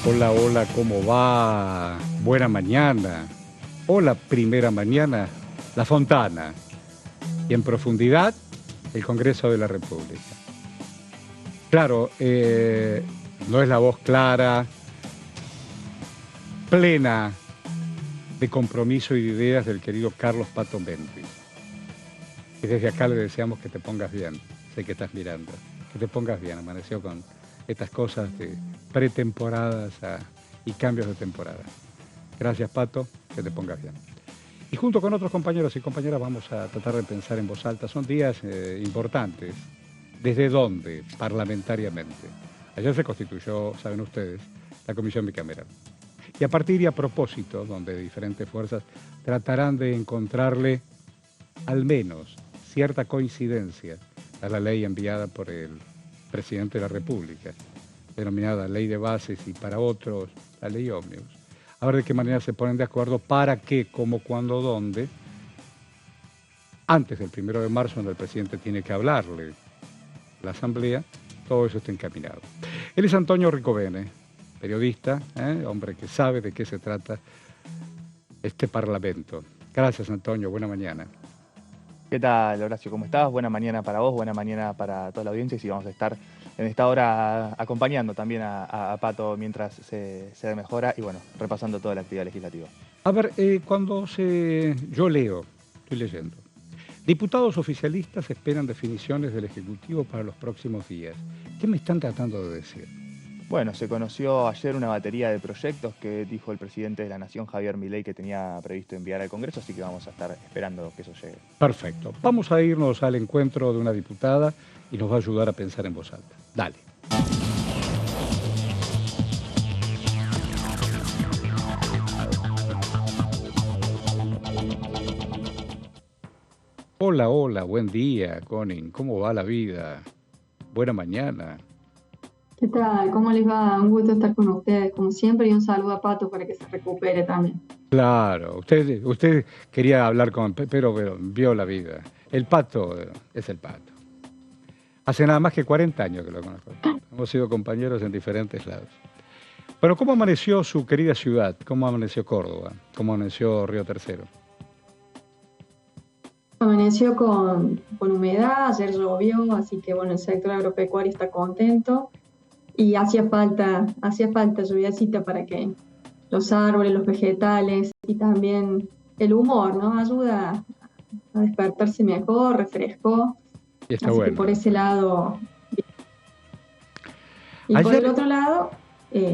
Hola, hola, ¿cómo va? Buena mañana. Hola, primera mañana, La Fontana. Y en profundidad, el Congreso de la República. Claro, no es la voz clara, plena de compromiso y de ideas del querido Carlos Pato Bentis. Y desde acá le deseamos que te pongas bien. Sé que estás mirando. Que te pongas bien. Amaneció con estas cosas de pretemporadas y cambios de temporada. Gracias, Pato, que te pongas bien. Y junto con otros compañeros y compañeras vamos a tratar de pensar en voz alta. Son días importantes. ¿Desde dónde? Parlamentariamente. Ayer se constituyó, saben ustedes, la Comisión Bicameral. Y a partir y a propósito, donde diferentes fuerzas tratarán de encontrarle al menos cierta coincidencia a la ley enviada por el presidente de la República, denominada Ley de Bases y para otros la Ley Ómnibus. A ver de qué manera se ponen de acuerdo para qué, cómo, cuándo, dónde, antes del 1 de marzo, donde el presidente tiene que hablarle a la Asamblea, todo eso está encaminado. Él es Antonio Ricovene, periodista, hombre que sabe de qué se trata este Parlamento. Gracias, Antonio, buena mañana. ¿Qué tal, Horacio? ¿Cómo estás? Buena mañana para vos, buena mañana para toda la audiencia. Y sí, vamos a estar en esta hora acompañando también a Pato mientras se mejora y bueno, repasando toda la actividad legislativa. A ver, yo leo, estoy leyendo. Diputados oficialistas esperan definiciones del Ejecutivo para los próximos días. ¿Qué me están tratando de decir? Bueno, se conoció ayer una batería de proyectos que dijo el presidente de la Nación, Javier Milei, que tenía previsto enviar al Congreso, así que vamos a estar esperando que eso llegue. Perfecto. Vamos a irnos al encuentro de una diputada y nos va a ayudar a pensar en voz alta. Dale. Hola, hola, buen día, Connie. ¿Cómo va la vida? Buena mañana. ¿Qué tal? ¿Cómo les va? Un gusto estar con ustedes, como siempre, y un saludo a Pato para que se recupere también. Claro, usted quería hablar con pero vio la vida. El Pato es el Pato. Hace nada más que 40 años que lo conozco. Hemos sido compañeros en diferentes lados. Bueno, ¿cómo amaneció su querida ciudad? ¿Cómo amaneció Córdoba? ¿Cómo amaneció Río Tercero? Amaneció con humedad, ayer llovió, así que bueno, el sector agropecuario está contento y hacía falta lluviacita para que los árboles, los vegetales y también el humor, ¿no? Ayuda a despertarse mejor, refrescó, Y está así bueno. que por ese lado. Y Ayer... por el otro lado,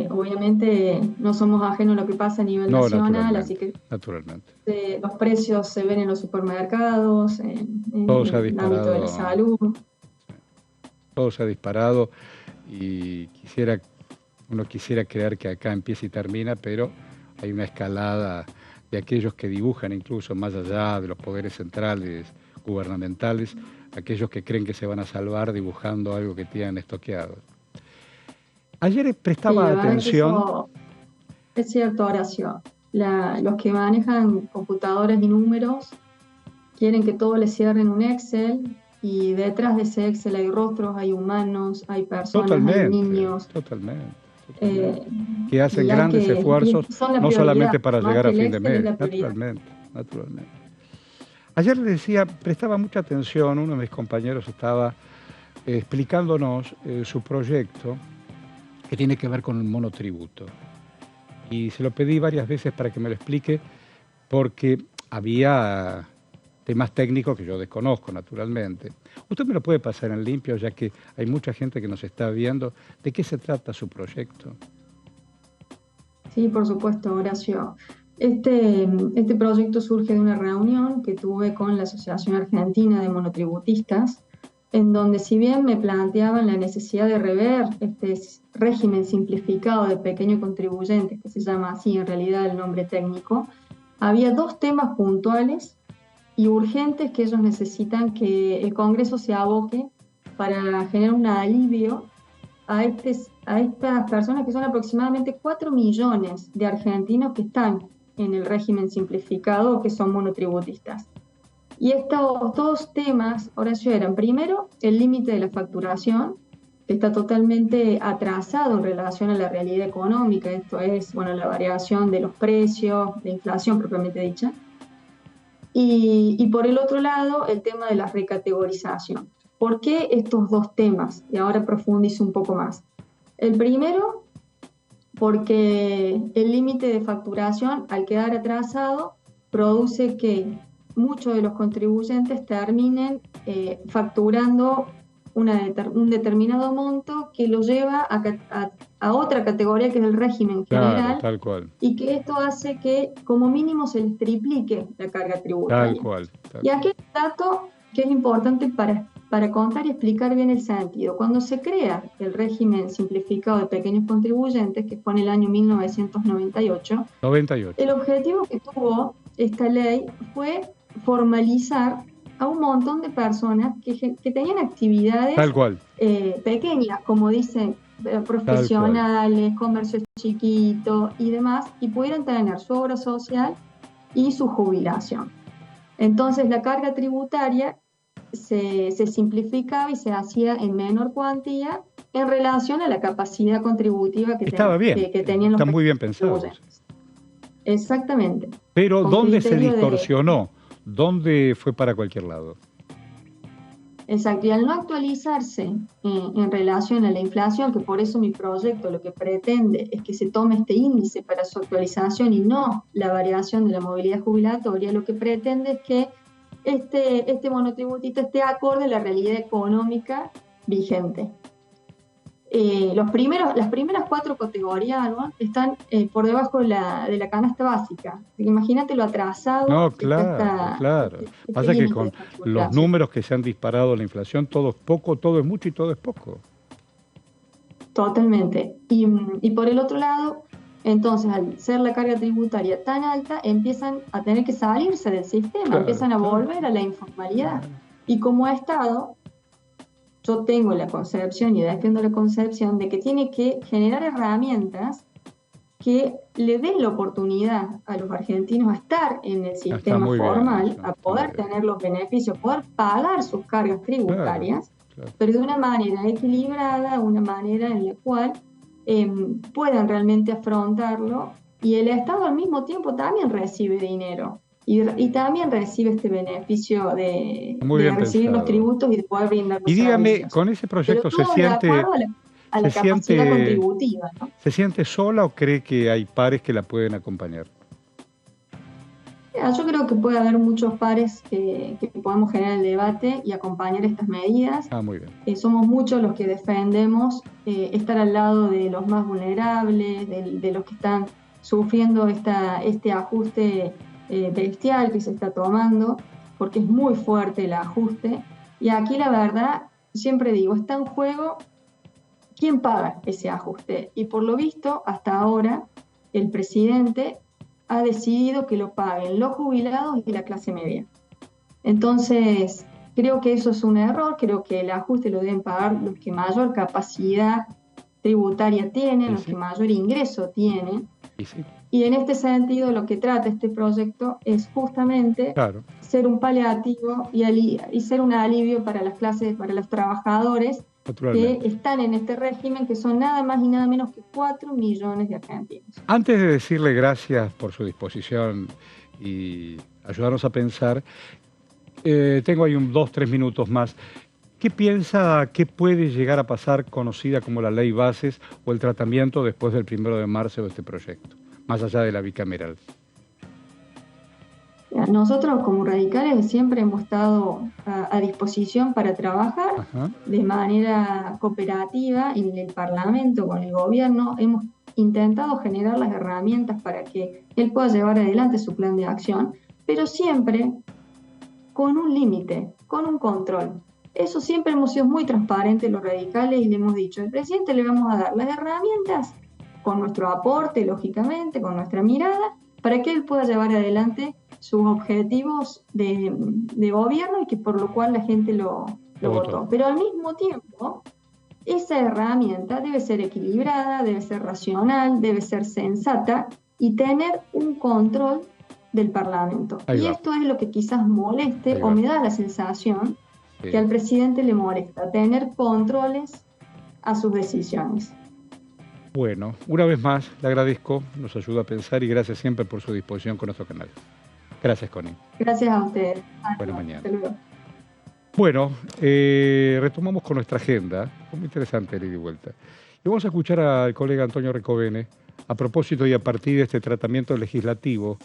obviamente no somos ajenos a lo que pasa a nivel nacional, así que naturalmente. Los precios se ven en los supermercados, en el ámbito de la salud. Todo se ha disparado y uno quisiera creer que acá empieza y termina, pero hay una escalada de aquellos que dibujan incluso más allá de los poderes centrales, gubernamentales, aquellos que creen que se van a salvar dibujando algo que tienen estoqueado. Ayer prestaba atención. Es cierto, Horacio. Los que manejan computadoras y números quieren que todo les cierre en un Excel y detrás de ese Excel hay rostros, hay humanos, hay personas, hay niños. Totalmente. Que hacen grandes esfuerzos, no solamente para llegar a fin de mes, naturalmente. Ayer le decía, prestaba mucha atención, uno de mis compañeros estaba explicándonos su proyecto que tiene que ver con el monotributo. Y se lo pedí varias veces para que me lo explique, porque había temas técnicos que yo desconozco, naturalmente. Usted me lo puede pasar en limpio, ya que hay mucha gente que nos está viendo. ¿De qué se trata su proyecto? Sí, por supuesto, Horacio. Este proyecto surge de una reunión que tuve con la Asociación Argentina de Monotributistas, en donde si bien me planteaban la necesidad de rever este régimen simplificado de pequeño contribuyente, que se llama así en realidad el nombre técnico, había dos temas puntuales y urgentes que ellos necesitan que el Congreso se aboque para generar un alivio a estas personas que son aproximadamente 4 millones de argentinos que están en el régimen simplificado o que son monotributistas. Y estos dos temas, Horacio, eran primero el límite de la facturación está totalmente atrasado en relación a la realidad económica. Esto es, bueno, la variación de los precios, la inflación propiamente dicha. Y por el otro lado, el tema de la recategorización. ¿Por qué estos dos temas? Y ahora profundizo un poco más. El primero, porque el límite de facturación, al quedar atrasado, produce que muchos de los contribuyentes terminen facturando un determinado monto que lo lleva a otra categoría que es el régimen general, claro, tal cual. Y que esto hace que como mínimo se les triplique la carga tributaria. Tal cual. Y aquí hay un dato que es importante para contar y explicar bien el sentido. Cuando se crea el régimen simplificado de pequeños contribuyentes, que fue en el año 1998, el objetivo que tuvo esta ley fue formalizar a un montón de personas que tenían actividades tal cual. Pequeñas, como dicen, profesionales, comercio chiquito y demás, y pudieran tener su obra social y su jubilación. Entonces la carga tributaria se simplificaba y se hacía en menor cuantía en relación a la capacidad contributiva que tenían los. Está muy bien pensado. Exactamente. Pero ¿dónde se distorsionó? ¿Dónde fue para cualquier lado? Exacto, y al no actualizarse en relación a la inflación, que por eso mi proyecto lo que pretende es que se tome este índice para su actualización y no la variación de la movilidad jubilatoria, lo que pretende es que este monotributito esté acorde a la realidad económica vigente. Las primeras 4 categorías, ¿no?, están por debajo de la canasta básica. Imagínate lo atrasado. No, claro. Pasa que con los números que se han disparado la inflación, todo es poco, todo es mucho y todo es poco. Totalmente. Y por el otro lado, entonces, al ser la carga tributaria tan alta, empiezan a tener que salirse del sistema, empiezan a volver a la informalidad. Y como Estado, yo tengo la concepción y defiendo la concepción de que tiene que generar herramientas que le den la oportunidad a los argentinos a estar en el sistema formal, a poder tener los beneficios, poder pagar sus cargas tributarias, pero de una manera equilibrada, una manera en la cual puedan realmente afrontarlo, y el Estado al mismo tiempo también recibe dinero. Y también recibe este beneficio de recibir los tributos y de poder brindar los servicios. Y dígame, servicios. con ese proyecto se siente a la capacidad contributiva, ¿no? ¿Se siente sola o cree que hay pares que la pueden acompañar? Yo creo que puede haber muchos pares que podemos generar el debate y acompañar estas medidas. Muy bien. Somos muchos los que defendemos estar al lado de los más vulnerables, de los que están sufriendo este ajuste bestial que se está tomando, porque es muy fuerte el ajuste. Y aquí la verdad, siempre digo, está en juego quién paga ese ajuste. Y por lo visto, hasta ahora, el presidente ha decidido que lo paguen los jubilados y la clase media. Entonces, creo que eso es un error, creo que el ajuste lo deben pagar los que mayor capacidad tributaria tienen, los que mayor ingreso tienen. Y en este sentido lo que trata este proyecto es justamente ser un paliativo y ser un alivio para las clases, para los trabajadores que están en este régimen, que son nada más y nada menos que 4 millones de argentinos. Antes de decirle gracias por su disposición y ayudarnos a pensar, tengo ahí 2-3 minutos más. ¿Qué piensa que puede llegar a pasar, conocida como la ley bases o el tratamiento después del 1 de marzo de este proyecto, más allá de la bicameral? Nosotros como radicales siempre hemos estado a disposición para trabajar de manera cooperativa en el Parlamento, con el gobierno. Hemos intentado generar las herramientas para que él pueda llevar adelante su plan de acción, pero siempre con un límite, con un control. Eso siempre hemos sido muy transparentes los radicales y le hemos dicho, al presidente le vamos a dar las herramientas con nuestro aporte, lógicamente, con nuestra mirada, para que él pueda llevar adelante sus objetivos de gobierno y que por lo cual la gente lo votó. Pero al mismo tiempo, esa herramienta debe ser equilibrada, debe ser racional, debe ser sensata y tener un control del Parlamento. Y esto es lo que quizás moleste o me da la sensación que al presidente le molesta, tener controles a sus decisiones. Bueno, una vez más le agradezco, nos ayuda a pensar y gracias siempre por su disposición con nuestro canal. Gracias, Connie. Gracias a ustedes. Buena mañana. Hasta luego. Bueno, retomamos con nuestra agenda. Fue muy interesante el ida y vuelta. Y vamos a escuchar al colega Antonio Recovene a propósito y a partir de este tratamiento legislativo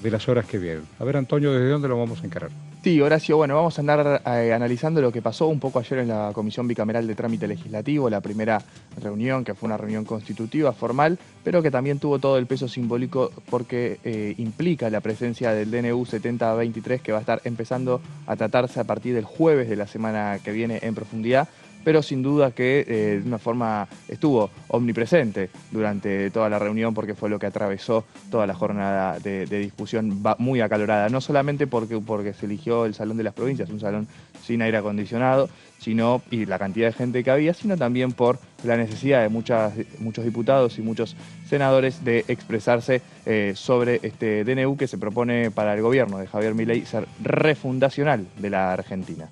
de las horas que vienen. A ver, Antonio, ¿desde dónde lo vamos a encarar? Sí, Horacio, bueno, vamos a andar analizando lo que pasó un poco ayer en la Comisión Bicameral de Trámite Legislativo, la primera reunión, que fue una reunión constitutiva, formal, pero que también tuvo todo el peso simbólico porque implica la presencia del DNU 7023, que va a estar empezando a tratarse a partir del jueves de la semana que viene en profundidad, pero sin duda que de una forma estuvo omnipresente durante toda la reunión porque fue lo que atravesó toda la jornada de discusión muy acalorada, no solamente porque se eligió el Salón de las Provincias, un salón sin aire acondicionado, y la cantidad de gente que había, sino también por la necesidad de muchos diputados y muchos senadores de expresarse sobre este DNU que se propone para el gobierno de Javier Milei ser refundacional de la Argentina.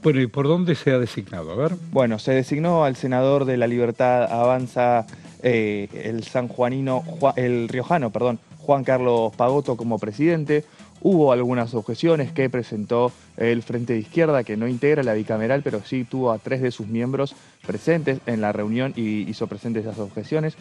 Bueno, ¿y por dónde se ha designado? A ver. Bueno, se designó al senador de La Libertad Avanza, el riojano, Juan Carlos Pagotto como presidente. Hubo algunas objeciones que presentó el Frente de Izquierda, que no integra la bicameral, pero sí tuvo a 3 de sus miembros presentes en la reunión y hizo presentes esas objeciones.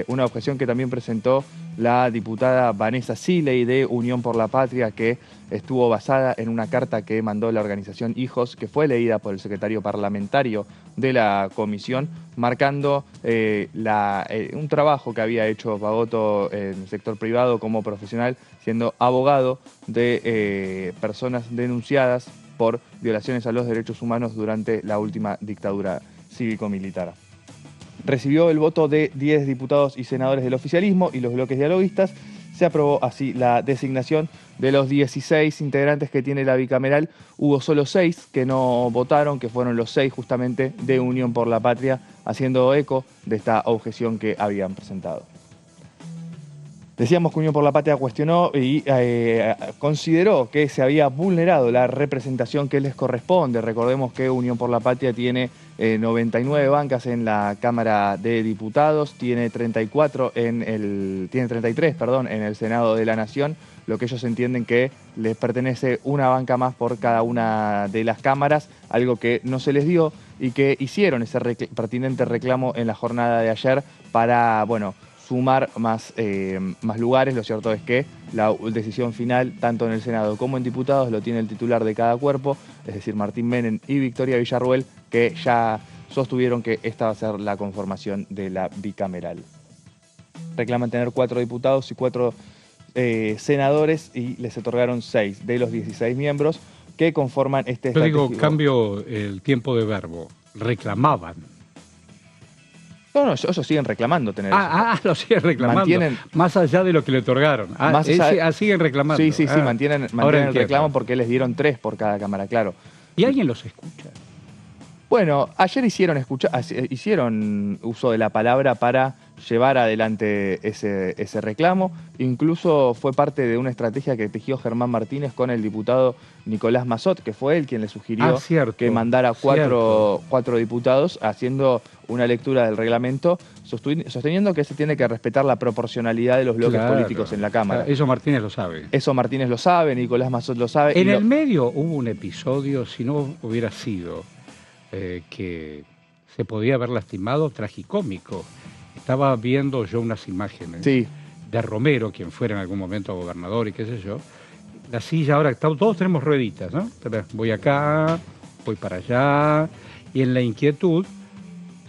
Una objeción que también presentó la diputada Vanessa Siley de Unión por la Patria, que estuvo basada en una carta que mandó la organización Hijos, que fue leída por el secretario parlamentario de la comisión, marcando un trabajo que había hecho Pagotto en el sector privado como profesional, siendo abogado de personas denunciadas por violaciones a los derechos humanos durante la última dictadura cívico-militar. Recibió el voto de 10 diputados y senadores del oficialismo y los bloques dialoguistas. Se aprobó así la designación de los 16 integrantes que tiene la bicameral. Hubo solo 6 que no votaron, que fueron los 6 justamente de Unión por la Patria, haciendo eco de esta objeción que habían presentado. Decíamos que Unión por la Patria cuestionó y consideró que se había vulnerado la representación que les corresponde. Recordemos que Unión por la Patria tiene 99 bancas en la Cámara de Diputados, tiene 33 en el Senado de la Nación, lo que ellos entienden que les pertenece una banca más por cada una de las cámaras, algo que no se les dio y que hicieron ese pertinente reclamo en la jornada de ayer para, bueno, sumar más lugares. Lo cierto es que la decisión final, tanto en el Senado como en diputados, lo tiene el titular de cada cuerpo, es decir, Martín Menem y Victoria Villarruel, que ya sostuvieron que esta va a ser la conformación de la bicameral. Reclaman tener 4 diputados y 4 senadores y les otorgaron 6 de los 16 miembros que conforman este Yo digo, estratégico. cambio el tiempo de verbo. Reclamaban. No, ellos siguen reclamando tener eso. Lo siguen reclamando. Mantienen, más allá de lo que le otorgaron. más allá Siguen reclamando. Sí, mantienen el reclamo porque les dieron 3 por cada cámara, claro. ¿Y alguien los escucha? Bueno, ayer hicieron uso de la palabra para llevar adelante ese reclamo. Incluso fue parte de una estrategia que tejió Germán Martínez con el diputado Nicolás Massot, que fue él quien le sugirió que mandara 4 diputados, haciendo una lectura del reglamento, sosteniendo que se tiene que respetar la proporcionalidad de los bloques políticos en la Cámara. Eso Martínez lo sabe. Eso Martínez lo sabe, Nicolás Massot lo sabe. En el medio hubo un episodio, si no hubiera sido que se podía haber lastimado, tragicómico. Estaba viendo yo unas imágenes de Romero, quien fuera en algún momento gobernador y qué sé yo. La silla ahora, todos tenemos rueditas, ¿no? Voy acá, voy para allá, y en la inquietud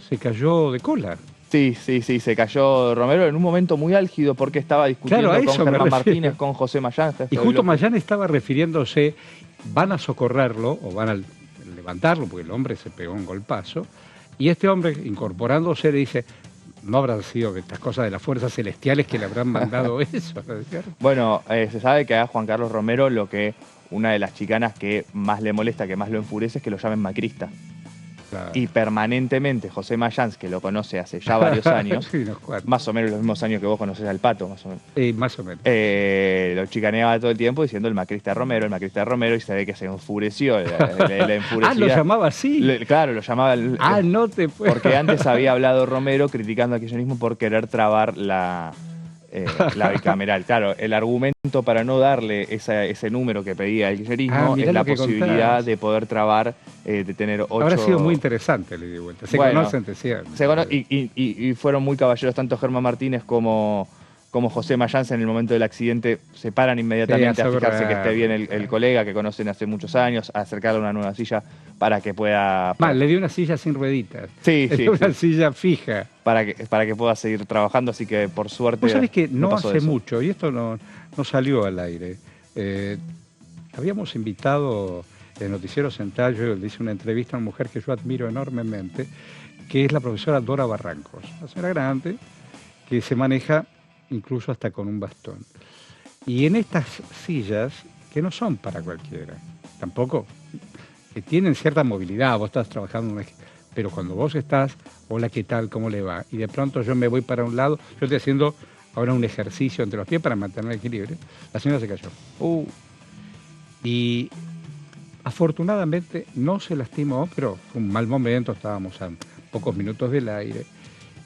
se cayó de cola. Sí, se cayó Romero en un momento muy álgido porque estaba discutiendo con Germán Martínez, con José Mayán. Y justo Mayán estaba refiriéndose, van a socorrerlo o van a levantarlo, porque el hombre se pegó un golpazo, y este hombre, incorporándose, le dice, no habrán sido estas cosas de las fuerzas celestiales que le habrán mandado eso, ¿no es cierto? Bueno, se sabe que a Juan Carlos Romero una de las chicanas que más le molesta, que más lo enfurece, es que lo llamen macrista. Claro. Y permanentemente José Mayans, que lo conoce hace ya varios años, Sí, unos cuantos. más o menos los mismos años que vos conocés al Pato, más o menos. Más o menos. Lo chicaneaba todo el tiempo diciendo el macrista Romero, y se ve que se enfureció, la enfurecida. Ah, lo llamaba así. Claro, lo llamaba... No te puedo. Porque antes había hablado Romero criticando al kirchnerismo por querer trabar la bicameral. Claro, el argumento para no darle ese número que pedía el kirchnerismo mirá es la lo que posibilidad contabas. de poder trabar, de tener 8... Habrá sido muy interesante, le di vuelta. Se Bueno, conocen, decían. y fueron muy caballeros, tanto Germán Martínez como José Mayans. En el momento del accidente se paran inmediatamente a fijarse que esté bien el colega que conocen hace muchos años, a acercarle una nueva silla para que pueda... Le dio una silla sin rueditas. Sí, le dio una silla fija. Para que pueda seguir trabajando, así que por suerte... Vos sabés que no pasó hace eso. mucho, y esto no salió al aire, habíamos invitado en Noticiero Central, yo le hice una entrevista a una mujer que yo admiro enormemente, que es la profesora Dora Barrancos, una señora grande que se maneja incluso hasta con un bastón. Y en estas sillas, que no son para cualquiera, tampoco, que tienen cierta movilidad, vos estás trabajando, pero cuando vos estás, hola, ¿qué tal? ¿Cómo le va? Y de pronto yo me voy para un lado, yo estoy haciendo ahora un ejercicio entre los pies para mantener el equilibrio, la señora se cayó. Y afortunadamente no se lastimó, pero fue un mal momento, estábamos a pocos minutos del aire,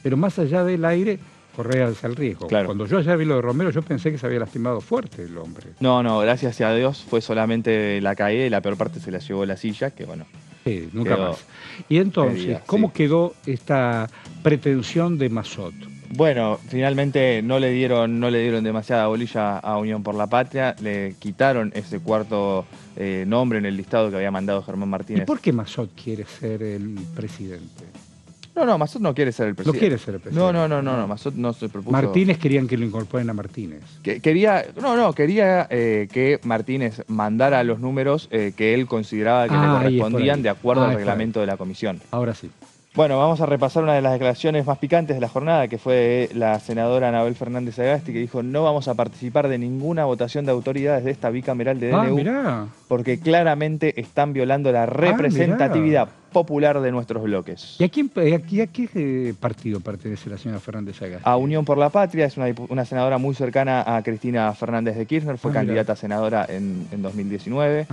pero más allá del aire, corría el riesgo. Claro. Cuando yo ya vi lo de Romero, yo pensé que se había lastimado fuerte el hombre. No, gracias a Dios fue solamente la caída y la peor parte se la llevó la silla, que bueno. Sí, nunca más. Y entonces, ¿cómo quedó esta pretensión de Massot? Bueno, finalmente no le dieron demasiada bolilla a Unión por la Patria, le quitaron ese cuarto nombre en el listado que había mandado Germán Martínez. ¿Y por qué Massot quiere ser el presidente? No, Massot no quiere ser el presidente. No quiere ser el presidente. No, Massot no se propuso. Martínez querían que lo incorporen a Martínez. Quería que Martínez mandara los números que él consideraba que le correspondían de acuerdo al reglamento de la comisión. Ahora sí. Bueno, vamos a repasar una de las declaraciones más picantes de la jornada, que fue la senadora Anabel Fernández Agasti, que dijo: no vamos a participar de ninguna votación de autoridades de esta bicameral de DNU, porque claramente están violando la representatividad popular de nuestros bloques. ¿Y a qué partido pertenece la señora Fernández Agasti? A Unión por la Patria, es una senadora muy cercana a Cristina Fernández de Kirchner, fue candidata a senadora en 2019.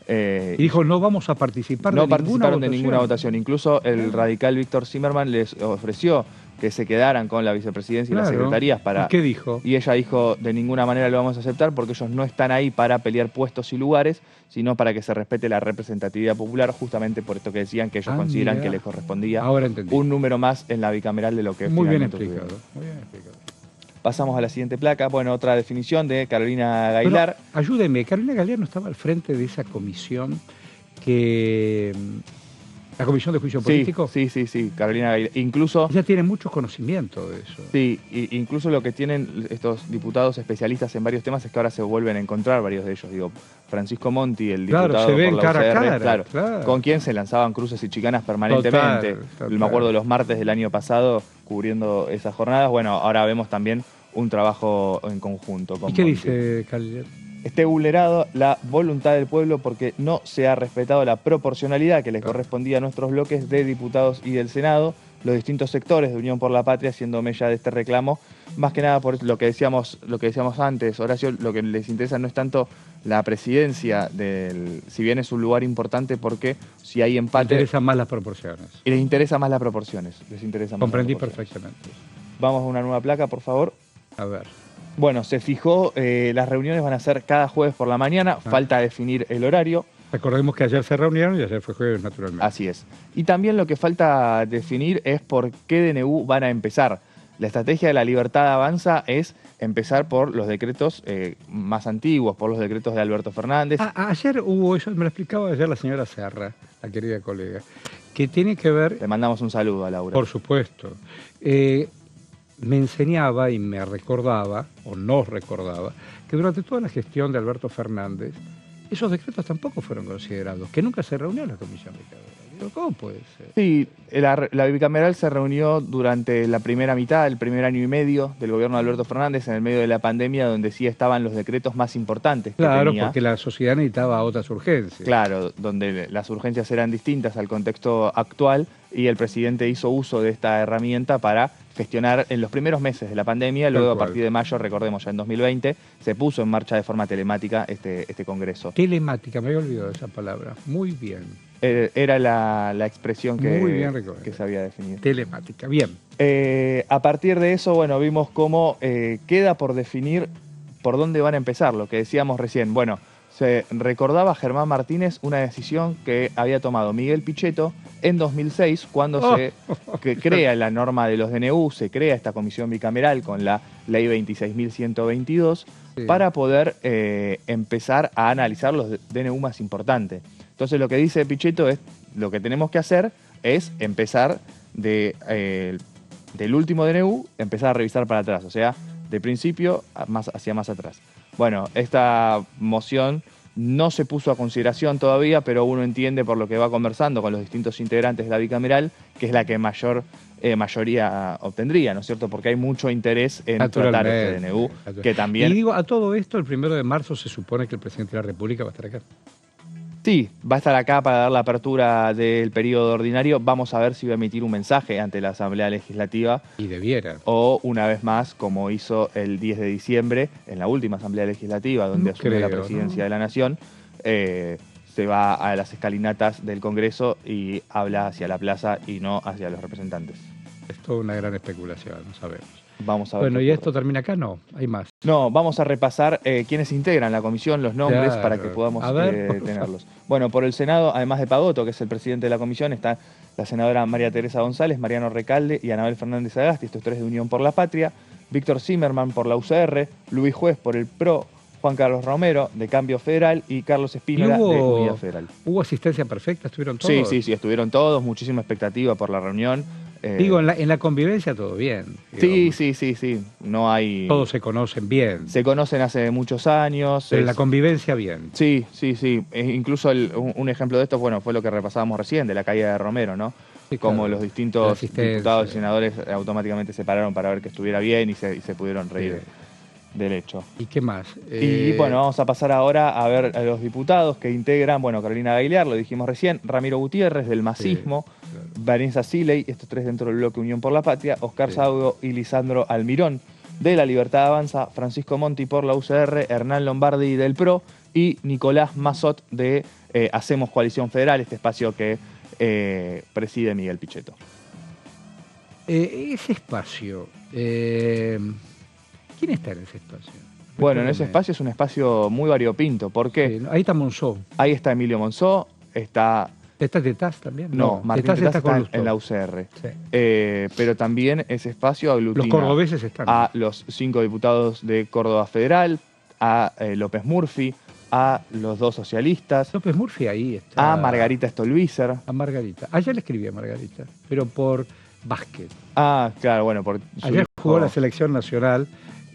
Y dijo: no vamos a participar de ninguna votación. Incluso el radical Víctor Zimmerman les ofreció que se quedaran con la vicepresidencia y las secretarías para... ¿Qué dijo? Y ella dijo: de ninguna manera lo vamos a aceptar, porque ellos no están ahí para pelear puestos y lugares, sino para que se respete la representatividad popular, justamente por esto que decían que ellos consideran que les correspondía un número más en la bicameral de lo que muy bien explicado, muy bien explicado. Pasamos a la siguiente placa. Bueno, otra definición de Carolina Gailar. Pero, ayúdeme, Carolina Gailar no estaba al frente de esa comisión que... ¿La Comisión de Juicio Político? Sí, Carolina Gailar. Incluso... Ella tiene mucho conocimiento de eso. Sí, incluso lo que tienen estos diputados especialistas en varios temas es que ahora se vuelven a encontrar varios de ellos. Digo, Francisco Monti, el diputado se ven por la cara UCR, a cara, claro. Con quien se lanzaban cruces y chicanas permanentemente. Total. Me acuerdo los martes del año pasado cubriendo esas jornadas. Bueno, ahora vemos también un trabajo en conjunto. Con ¿Y qué Monti. dice Gailar? Esté vulnerado la voluntad del pueblo porque no se ha respetado la proporcionalidad que les correspondía a nuestros bloques de diputados y del Senado, los distintos sectores de Unión por la Patria siendo mella de este reclamo, más que nada por lo que decíamos antes, Horacio. Lo que les interesa no es tanto la presidencia si bien es un lugar importante, porque si hay empate... Les interesan más las proporciones. Y les interesa más las proporciones. Comprendí perfectamente. Vamos a una nueva placa, por favor. A ver. Bueno, se fijó, las reuniones van a ser cada jueves por la mañana, falta definir el horario. Recordemos que ayer se reunieron y ayer fue jueves, naturalmente. Así es. Y también lo que falta definir es por qué DNU van a empezar. La estrategia de la libertad avanza es empezar por los decretos más antiguos, por los decretos de Alberto Fernández. Ayer hubo eso, me lo explicaba ayer la señora Serra, la querida colega, que tiene que ver... Le mandamos un saludo a Laura. Por supuesto. Me enseñaba y me recordaba, o nos recordaba, que durante toda la gestión de Alberto Fernández, esos decretos tampoco fueron considerados, que nunca se reunió la comisión bicameral. Digo, ¿cómo puede ser? Sí, la bicameral se reunió durante la primera mitad, el primer año y medio del gobierno de Alberto Fernández, en el medio de la pandemia, donde sí estaban los decretos más importantes que Claro, tenía. porque la sociedad necesitaba otras urgencias. Claro, donde las urgencias eran distintas al contexto actual y el presidente hizo uso de esta herramienta para gestionar en los primeros meses de la pandemia. Luego, a partir de mayo, recordemos, ya en 2020, se puso en marcha de forma telemática este congreso. Telemática, me había olvidado esa palabra. Muy bien. Era la expresión Muy bien que se había definido. Telemática, bien. A partir de eso, bueno, vimos cómo queda por definir por dónde van a empezar, lo que decíamos recién. Bueno, se recordaba a Germán Martínez una decisión que había tomado Miguel Pichetto en 2006, cuando se crea la norma de los DNU, se crea esta comisión bicameral con la ley 26.122, para poder empezar a analizar los DNU más importantes. Entonces lo que dice Pichetto es, lo que tenemos que hacer es empezar del último DNU, empezar a revisar para atrás, o sea, de principio hacia más atrás. Bueno, esta moción no se puso a consideración todavía, pero uno entiende por lo que va conversando con los distintos integrantes de la bicameral, que es la que mayor mayoría obtendría, ¿no es cierto? Porque hay mucho interés en tratar este DNU, que también... Y digo, a todo esto, el 1 de marzo se supone que el presidente de la República va a estar acá. Sí, va a estar acá para dar la apertura del periodo ordinario. Vamos a ver si va a emitir un mensaje ante la Asamblea Legislativa. Y debiera. O una vez más, como hizo el 10 de diciembre, en la última Asamblea Legislativa, donde asumió la presidencia de la Nación, se va a las escalinatas del Congreso y habla hacia la plaza y no hacia los representantes. Es toda una gran especulación, no sabemos. Vamos a ver. Bueno, ¿y esto termina acá? No, hay más. No, vamos a repasar quiénes integran la comisión, los nombres, para que podamos tenerlos. Bueno, por el Senado, además de Pagotto, que es el presidente de la comisión, está la senadora María Teresa González, Mariano Recalde y Anabel Fernández Agasti, estos tres de Unión por la Patria, Víctor Zimmerman por la UCR, Luis Juez por el PRO, Juan Carlos Romero de Cambio Federal y Carlos Espínola de Unidad Federal. ¿Hubo asistencia perfecta? ¿Estuvieron todos? Sí, estuvieron todos, muchísima expectativa por la reunión. Digo, en la convivencia todo bien. Digamos. Sí. No hay... Todos se conocen bien. Se conocen hace muchos años. Pero en la convivencia bien. Sí. Incluso un ejemplo de esto, bueno, fue lo que repasábamos recién, de la caída de Romero, ¿no? Sí, como claro, los distintos diputados y senadores automáticamente se pararon para ver que estuviera bien y se pudieron reír del hecho. ¿Y qué más? Y bueno, vamos a pasar ahora a ver a los diputados que integran, bueno, Carolina Gailear, lo dijimos recién, Ramiro Gutiérrez del Masismo, claro, Vanessa Siley, estos tres dentro del bloque Unión por la Patria, Oscar Saudo y Lisandro Almirón de la Libertad Avanza, Francisco Monti por la UCR, Hernán Lombardi del PRO y Nicolás Mazzot de Hacemos Coalición Federal, este espacio que preside Miguel Pichetto. Ese espacio... ¿Quién está en ese espacio? Bueno, en ese espacio es un espacio muy variopinto. ¿Por qué? Sí, ahí está Monzó. Ahí está Emilio Monzó, está... ¿Está Tetaz también? No, Martín Tetaz está en la UCR. Sí. Pero también ese espacio aglutina... Los cordobeses están. A los 5 diputados de Córdoba Federal, a López Murphy, a los 2 socialistas. López Murphy ahí está. A Margarita Stolbizer. A Margarita. Ayer le escribí a Margarita, pero por básquet. Ah, claro, bueno, por... Ayer jugó la selección nacional...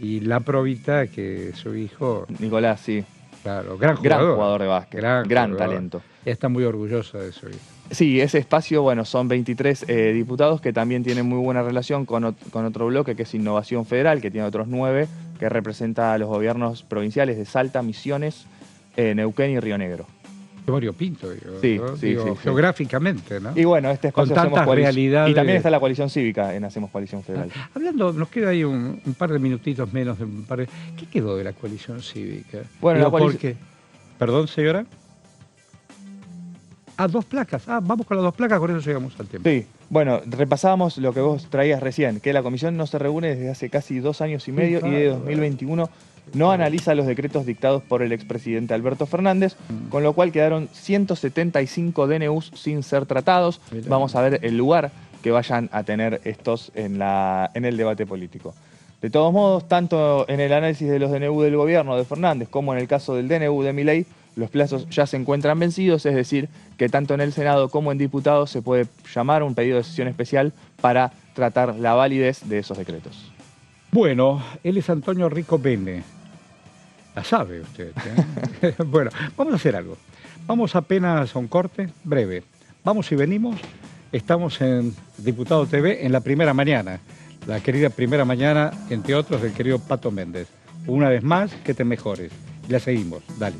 Y la Provita, que su hijo... Nicolás, sí. Claro, gran jugador de básquet, gran talento. Está muy orgullosa de su hijo. Sí, ese espacio, bueno, son 23 diputados que también tienen muy buena relación con otro bloque, que es Innovación Federal, que tiene otros 9, que representa a los gobiernos provinciales de Salta, Misiones, Neuquén y Río Negro. Qué variopinto, digo. Sí, ¿no? sí, digo, sí, geográficamente, ¿no? Y bueno, este espacio con tantas realidades. Y también está la coalición cívica en Hacemos Coalición Federal. Hablando, nos queda ahí un par de minutitos menos de un par de... ¿Qué quedó de la coalición cívica? Bueno, digo, ¿por qué? ¿Perdón, señora? 2 placas. Vamos con las 2 placas, con eso llegamos al tiempo. Sí, bueno, repasábamos lo que vos traías recién, que la comisión no se reúne desde hace casi 2 años y medio, y de 2021 no analiza los decretos dictados por el expresidente Alberto Fernández, con lo cual quedaron 175 DNUs sin ser tratados. Vamos a ver el lugar que vayan a tener estos en el debate político. De todos modos, tanto en el análisis de los DNU del gobierno de Fernández como en el caso del DNU de Milei, los plazos ya se encuentran vencidos, es decir, que tanto en el Senado como en diputados se puede llamar un pedido de sesión especial para tratar la validez de esos decretos. Bueno, él es Antonio Rico Bene. La sabe usted, ¿eh? Bueno, vamos a hacer algo. Vamos apenas a un corte breve. vamos y venimos. Estamos en Diputado TV en la primera mañana. La querida primera mañana, entre otros, del querido Pato Méndez. Una vez más, que te mejores. Y la seguimos. Dale.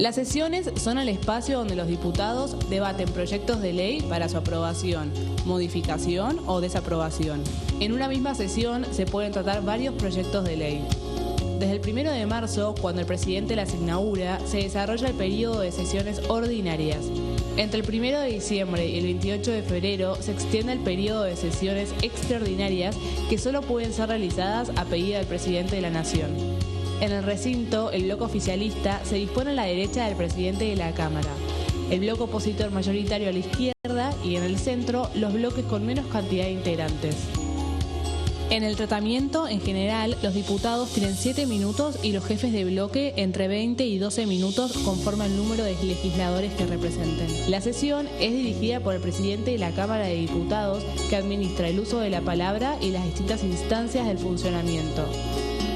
Las sesiones son el espacio donde los diputados debaten proyectos de ley para su aprobación, modificación o desaprobación. En una misma sesión se pueden tratar varios proyectos de ley. Desde el 1 de marzo, cuando el presidente las inaugura, se desarrolla el periodo de sesiones ordinarias. Entre el 1 de diciembre y el 28 de febrero se extiende el periodo de sesiones extraordinarias que solo pueden ser realizadas a pedido del presidente de la Nación. En el recinto, el bloque oficialista se dispone a la derecha del presidente de la Cámara, el bloque opositor mayoritario a la izquierda y en el centro los bloques con menos cantidad de integrantes. En el tratamiento, en general, los diputados tienen 7 minutos y los jefes de bloque entre 20 y 12 minutos conforme al número de legisladores que representen. La sesión es dirigida por el presidente de la Cámara de Diputados, que administra el uso de la palabra y las distintas instancias del funcionamiento.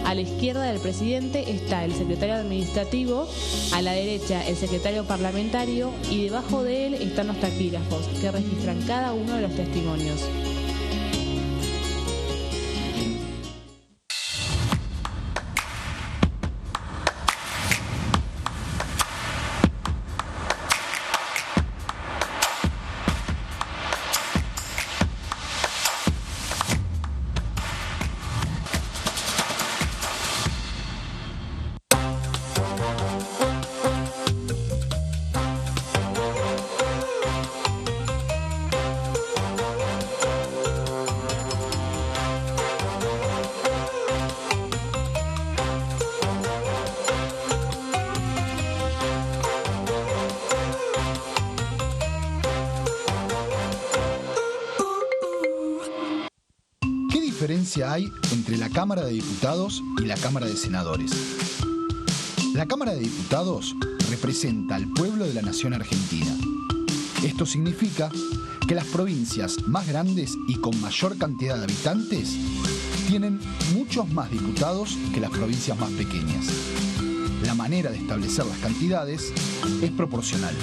A la izquierda del presidente está el secretario administrativo, a la derecha el secretario parlamentario y debajo de él están los taquígrafos, que registran cada uno de los testimonios. ¿Qué diferencia hay entre la Cámara de Diputados y la Cámara de Senadores? La Cámara de Diputados representa al pueblo de la nación argentina. Esto significa que las provincias más grandes y con mayor cantidad de habitantes tienen muchos más diputados que las provincias más pequeñas. La manera de establecer las cantidades es proporcional.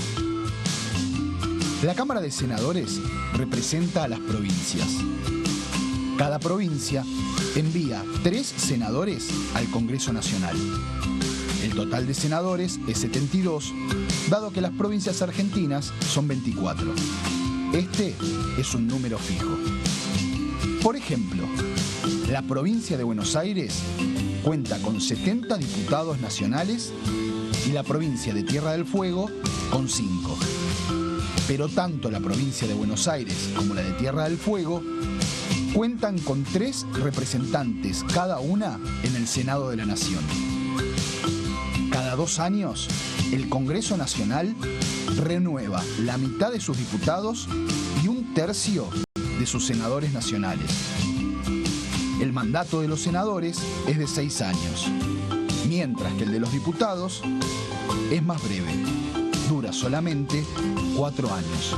La Cámara de Senadores representa a las provincias. Cada provincia envía 3 senadores al Congreso Nacional. El total de senadores es 72, dado que las provincias argentinas son 24. Este es un número fijo. Por ejemplo, la provincia de Buenos Aires cuenta con 70 diputados nacionales y la provincia de Tierra del Fuego con 5. Pero tanto la provincia de Buenos Aires como la de Tierra del Fuego cuentan con 3 representantes cada una en el Senado de la Nación. Cada 2 años, el Congreso Nacional renueva la mitad de sus diputados y 1/3 de sus senadores nacionales. El mandato de los senadores es de 6 años, mientras que el de los diputados es más breve, dura solamente 4 años.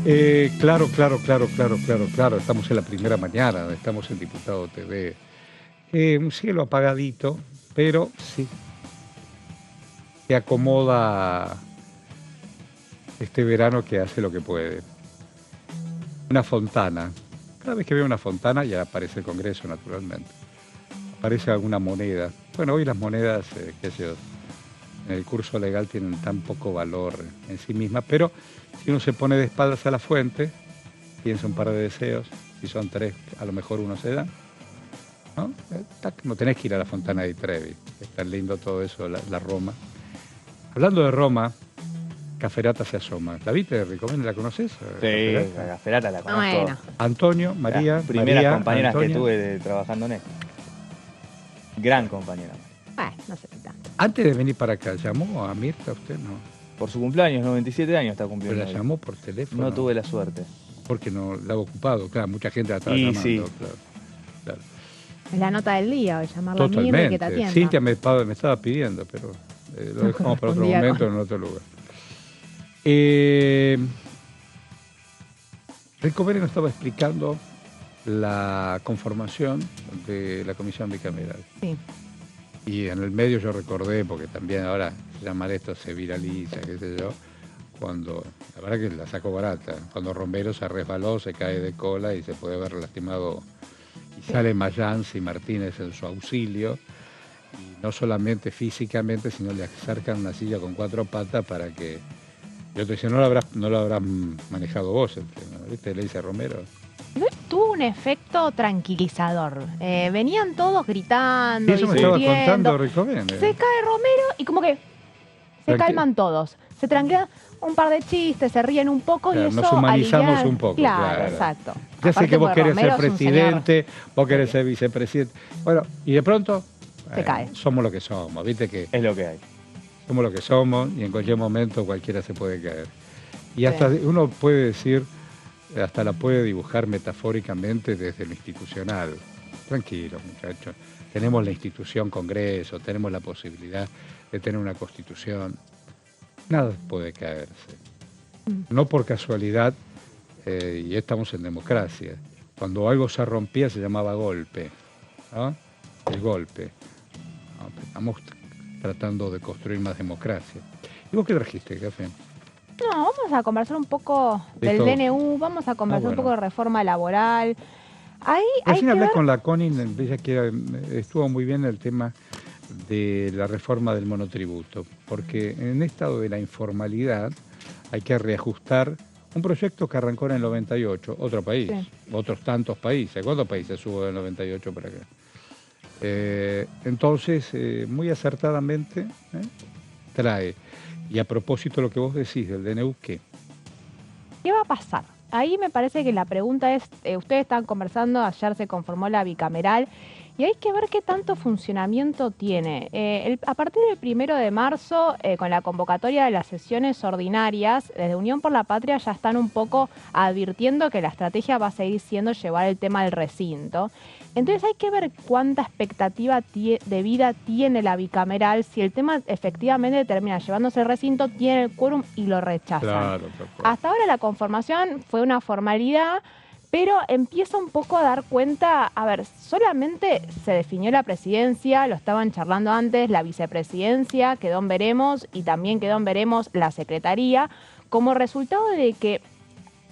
Claro. Estamos en la primera mañana, estamos en Diputado TV. Un cielo apagadito, pero sí. Se acomoda este verano que hace lo que puede. Una fontana. Cada vez que veo una fontana ya aparece el Congreso, naturalmente. Aparece alguna moneda. Bueno, hoy las monedas, qué sé yo, en el curso legal tienen tan poco valor en sí mismas, pero si uno se pone de espaldas a la fuente, piensa un par de deseos, si son 3, a lo mejor uno se da, ¿no? No tenés que ir a la Fontana di Trevi, es tan lindo todo eso, la Roma. Hablando de Roma, Caferata se asoma. ¿La viste, Ricomén? ¿La conoces? Sí, la Caferata la conozco. Bueno. Antonio, María. Las primeras compañeras Antonia. que tuve trabajando en esto. Gran compañera. Bueno, no sé si tanto. Antes de venir para acá, ¿llamó a Mirta usted? No. Por su cumpleaños, 97 años está ¿Pero cumpliendo. la hoy. llamó por teléfono? No tuve la suerte. Porque no la ha ocupado, claro, mucha gente la estaba Y llamando. sí. Claro. Es la nota del día hoy, llamarla a Mirta y que te Totalmente. atienda. Cintia me estaba pidiendo, pero lo dejamos para otro Un día momento con- en otro lugar. Ricomén nos estaba explicando la conformación de la comisión bicameral. Sí. Y en el medio yo recordé, porque también ahora llamar esto se viraliza, qué sé yo, cuando, la verdad que la sacó barata, cuando Romero se resbaló, se cae de cola y se puede ver lastimado, y sale Mayans y Martínez en su auxilio, y no solamente físicamente, sino le acercan una silla con 4 patas para que... Yo te decía, no lo habrás manejado vos, el tema, ¿viste? Le dice Romero. Igual tuvo un efecto tranquilizador. Venían todos gritando, Y eso me estaba discutiendo. contando Ricomén. Se cae Romero y como que se Tranqui- calman todos. Se tranquilan un par de chistes, se ríen un poco Claro, y eso nos humanizamos alivia- un poco, Claro, claro. exacto. Ya sé Aparte que vos porque querés ser Romero es un señor. presidente, vos querés ser vicepresidente. Bueno, y de pronto Se cae. somos lo que somos, viste que Es lo que hay. somos lo que somos y en cualquier momento cualquiera se puede caer. Y hasta Sí. uno puede decir, hasta la puede dibujar metafóricamente desde lo institucional. Tranquilos, muchachos. Tenemos la institución Congreso, tenemos la posibilidad de tener una constitución. Nada puede caerse. No por casualidad, y estamos en democracia. Cuando algo se rompía se llamaba golpe, ¿no? El golpe. No, estamos tratando de construir más democracia. ¿Y vos qué trajiste, Café? No, vamos a conversar un poco De del todo. DNU, vamos a conversar bueno. un poco de reforma laboral. Ahí hay Recién que hablé ver... con la Connie, ella que estuvo muy bien el tema de la reforma del monotributo, porque en el estado de la informalidad hay que reajustar un proyecto que arrancó en el 98, otro país, Sí. otros tantos países. ¿Cuántos países hubo del 98 para acá? Entonces, muy acertadamente trae. Y a propósito de lo que vos decís del DNU, ¿qué? ¿Qué va a pasar? Ahí me parece que la pregunta es, ustedes están conversando, ayer se conformó la bicameral y hay que ver qué tanto funcionamiento tiene. A partir del 1 de marzo, con la convocatoria de las sesiones ordinarias, desde Unión por la Patria ya están un poco advirtiendo que la estrategia va a seguir siendo llevar el tema al recinto. Entonces hay que ver cuánta expectativa de vida tiene la bicameral, si el tema efectivamente termina llevándose al recinto, tiene el quórum y lo rechazan. Claro, tal cual. Hasta ahora la conformación fue una formalidad, pero empieza un poco a dar cuenta, a ver, solamente se definió la presidencia, lo estaban charlando antes, la vicepresidencia, quedó en veremos y también quedó en veremos la secretaría, como resultado de que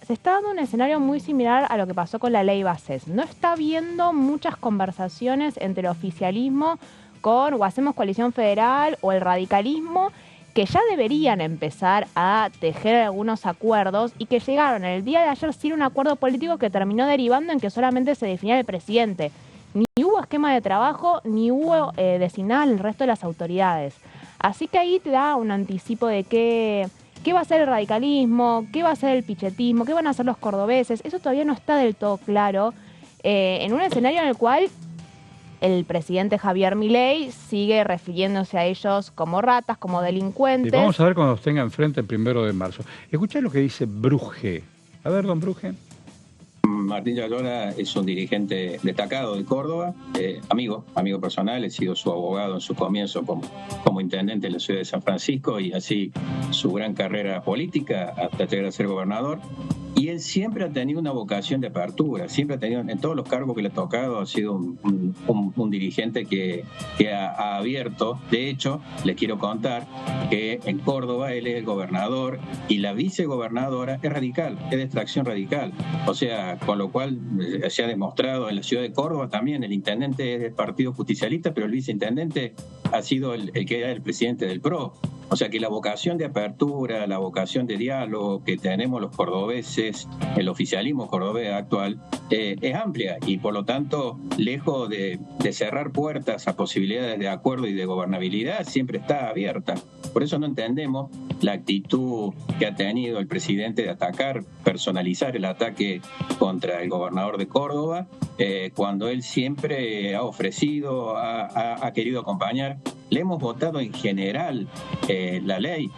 se está dando un escenario muy similar a lo que pasó con la ley Bases. No está habiendo muchas conversaciones entre el oficialismo con o hacemos coalición federal o el radicalismo, que ya deberían empezar a tejer algunos acuerdos y que llegaron el día de ayer sin un acuerdo político que terminó derivando en que solamente se definía el presidente. Ni hubo esquema de trabajo, ni hubo designada el resto de las autoridades. Así que ahí te da un anticipo de qué va a ser el radicalismo, qué va a ser el pichetismo, qué van a hacer los cordobeses. Eso todavía no está del todo claro. En un escenario en el cual el presidente Javier Milei sigue refiriéndose a ellos como ratas, como Y delincuentes. vamos a ver cuando los tenga enfrente el 1 de marzo. Escuchá lo que dice Bruje. A ver, don Bruje. Martín Yayora es un dirigente destacado de Córdoba, amigo personal, he sido su abogado en su comienzo como intendente en la ciudad de San Francisco y así su gran carrera política hasta llegar a ser gobernador. Y Y él siempre ha tenido una vocación de apertura, siempre ha tenido, en todos los cargos que le ha tocado, ha sido un dirigente que ha abierto. De hecho, les quiero contar que en Córdoba él es el gobernador y la vicegobernadora es radical, es de extracción radical. O sea, con lo cual se ha demostrado en la ciudad de Córdoba también, el intendente es del Partido Justicialista, pero el viceintendente ha sido el que era el presidente del PRO. O sea que la vocación de apertura, la vocación de diálogo que tenemos los cordobeses, el oficialismo cordobés actual, es amplia y por lo tanto, lejos de cerrar puertas a posibilidades de acuerdo y de gobernabilidad, siempre está abierta. Por eso no entendemos la actitud que ha tenido el presidente de atacar, personalizar el ataque contra el gobernador de Córdoba, cuando él siempre ha ofrecido, ha querido acompañar. Le hemos votado en general la ley,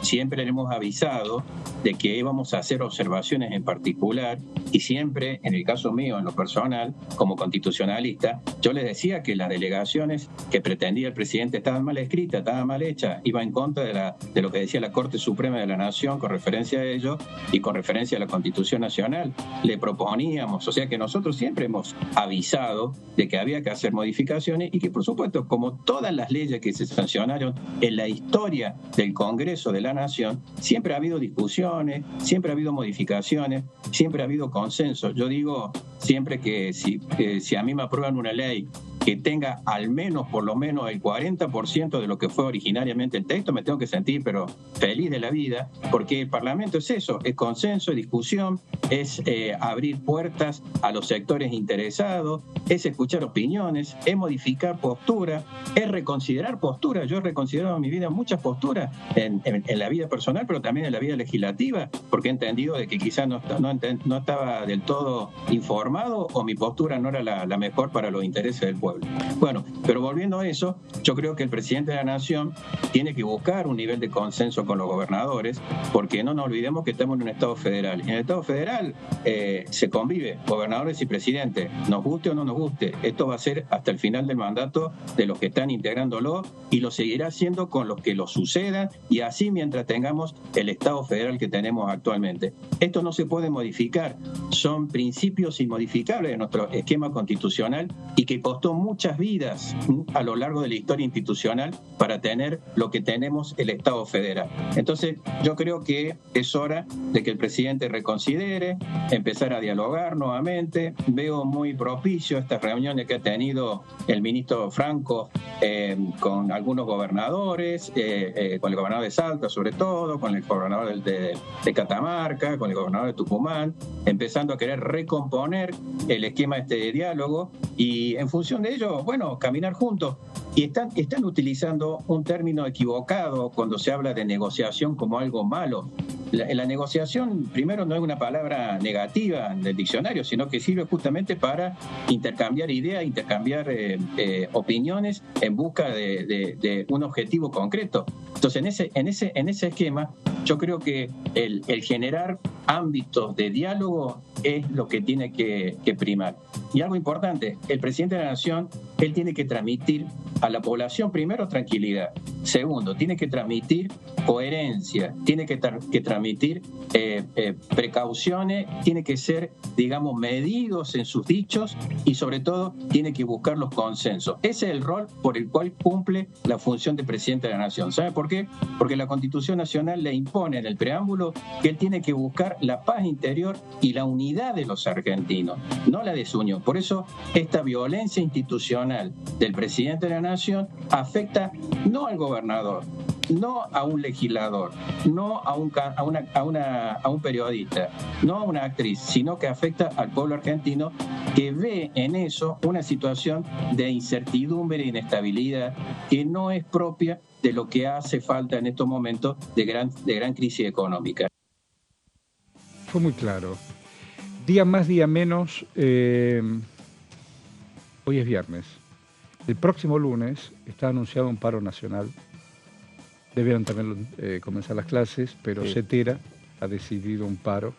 siempre le hemos avisado de que íbamos a hacer observaciones en particular y siempre, en el caso mío, en lo personal, como constitucionalista, yo les decía que las delegaciones que pretendía el presidente estaban mal escritas, estaban mal hechas, iba en contra de lo que decía la Corte Suprema de la Nación con referencia a ello y con referencia a la Constitución Nacional. Le proponíamos, o sea que nosotros siempre hemos avisado de que había que hacer modificaciones y que, por supuesto, como todas las leyes que se sancionaron en la historia del Congreso de la Nación, siempre ha habido discusiones, siempre ha habido modificaciones, siempre ha habido consenso. Yo digo siempre que si a mí me aprueban una ley que tenga al menos, por lo menos, el 40% de lo que fue originariamente el texto, me tengo que sentir, pero feliz de la vida, porque el Parlamento es eso, es consenso, es discusión, es abrir puertas a los sectores interesados, es escuchar opiniones, es modificar posturas, es reconsiderar posturas. Yo he reconsiderado en mi vida muchas posturas en la vida personal, pero también en la vida legislativa, porque he entendido de que quizás no estaba del todo informado o mi postura no era la mejor para los intereses del pueblo. Bueno, pero volviendo a eso, yo creo que el presidente de la Nación tiene que buscar un nivel de consenso con los gobernadores, porque no nos olvidemos que estamos en un Estado federal. En el Estado federal se convive gobernadores y presidentes, nos guste o no nos guste. Esto va a ser hasta el final del mandato de los que están integrándolo y lo seguirá haciendo con los que lo sucedan y así mientras tengamos el Estado federal que tenemos actualmente. Esto no se puede modificar, son principios inmodificables de nuestro esquema constitucional y que costó muchas vidas a lo largo de la historia institucional para tener lo que tenemos el Estado federal. Entonces, yo creo que es hora de que el presidente reconsidere, empezar a dialogar nuevamente. Veo muy propicio estas reuniones que ha tenido el ministro Franco con algunos gobernadores, con el gobernador de Salta sobre todo, con el gobernador de Catamarca, con el gobernador de Tucumán, empezando a querer recomponer el esquema de diálogo y en función de ello, bueno, caminar juntos. Y están utilizando un término equivocado cuando se habla de negociación como algo malo. La negociación, primero, no es una palabra negativa del diccionario, sino que sirve justamente para intercambiar ideas, intercambiar opiniones en busca de un objetivo concreto. Entonces, en ese esquema, yo creo que el generar ámbitos de diálogo es lo que tiene que primar. Y algo importante, el presidente de la Nación, él tiene que transmitir a la población, primero, tranquilidad. Segundo, tiene que transmitir coherencia, tiene que transmitir precauciones, tiene que ser, digamos, medidos en sus dichos y, sobre todo, tiene que buscar los consensos. Ese es el rol por el cual cumple la función de presidente de la Nación. ¿Sabe por qué? Porque la Constitución Nacional le impone en el preámbulo que él tiene que buscar la paz interior y la unidad de los argentinos, no la desunión. Por eso, esta violencia institucional del presidente de la Nación afecta no al gobernador, no a un legislador, no a un periodista, no a una actriz, sino que afecta al pueblo argentino que ve en eso una situación de incertidumbre e inestabilidad que no es propia de lo que hace falta en estos momentos de gran crisis económica. Fue muy claro. Día más, día menos. Hoy es viernes. El próximo lunes está anunciado un paro nacional. Debieron también comenzar las clases, pero sí. CETERA ha decidido un paro,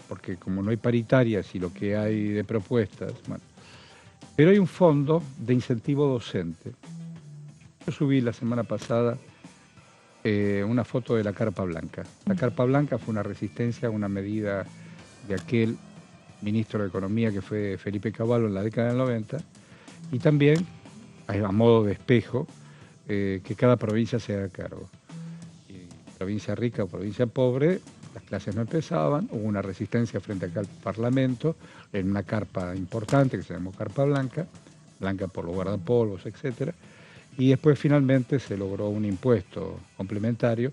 porque como no hay paritarias y lo que hay de propuestas, bueno. Pero hay un fondo de incentivo docente. Yo subí la semana pasada una foto de la Carpa Blanca. La Carpa Blanca fue una resistencia a una medida de aquel ministro de Economía que fue Felipe Cavallo en la década del 90, y también, a modo de espejo, que cada provincia se haga cargo. Y provincia rica o provincia pobre, las clases no empezaban, hubo una resistencia frente acá al Parlamento, en una carpa importante que se llamó Carpa Blanca, blanca por los guardapolvos, etc. Y después finalmente se logró un impuesto complementario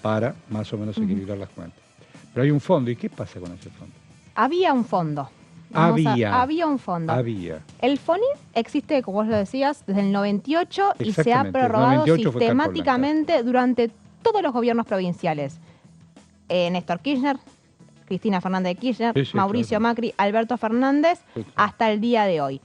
para más o menos equilibrar las cuentas. Pero hay un fondo, ¿y qué pasa con ese fondo? Había un fondo. Había un fondo. Había. El FONID existe, como vos lo decías, desde el 98 y se ha prorrogado sistemáticamente durante todos los gobiernos provinciales. Néstor Kirchner, Cristina Fernández de Kirchner, sí, Mauricio Macri, Alberto Fernández, hasta el día de hoy.